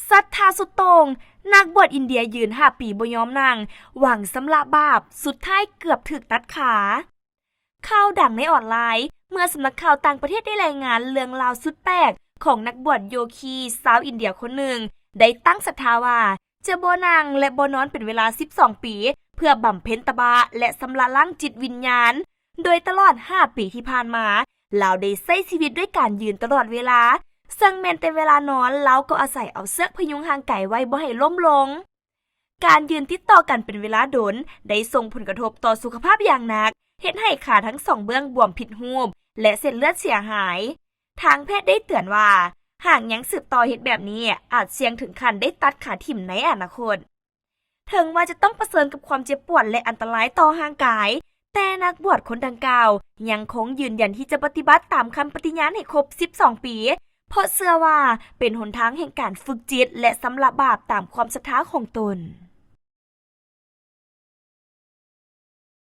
ศรัทธาสุดโต่งนักบวชอินเดียยืน5 ปีบ่ยอมนั่งหวังสำละบาปสุดท้ายเกือบถึกตัดขาข่าวดังในออนไลน์เมื่อสำนักข่าวต่างประเทศได้รายงานเรื่องราวสุดแปลกของนักบวชโยคีสาวอินเดียคนหนึ่งได้ตั้งศรัทธาว่าจะบ่นั่งและบ่นอนเป็นเวลา12 ปีเพื่อบำเพ็ญตบะและสำละล้างจิตวิญญาณโดยตลอด5 ปีที่ผ่านมาลาวได้ใช้ชีวิตด้วยการยืนตลอดเวลาซึ่งแม้แต่เวลานอนลาวก็อาศัยเอาเสื้อพยุงห่างไกไว้บ่ให้ล้มลงการยืนติดต่อกันเป็นเวลาโดนได้ส่งผลกระทบต่อสุขภาพอย่างหนักเฮ็ดให้ขาทั้ง2เบื้องบวมผิดรูปและเส้นเลือดเสียหายทางแพทย์ได้เตือนว่าหากยังสืบต่อเหตุแบบนี้อาจเสี่ยงถึงขั้นได้ตัดขาทิ่มในอนาคตถึงว่าจะต้องเผชิญกับความเจ็บปวดและอันตรายต่อร่างกายแต่นักบวชคนดังกล่าวยังคงยืนยันที่จะปฏิบัติตามคำปฏิญาณให้ครบ12 ปีเพราะเชื่อว่าเป็นหนทางแห่งการฝึกจิตและสำละบาปตามความศรัทธาของตน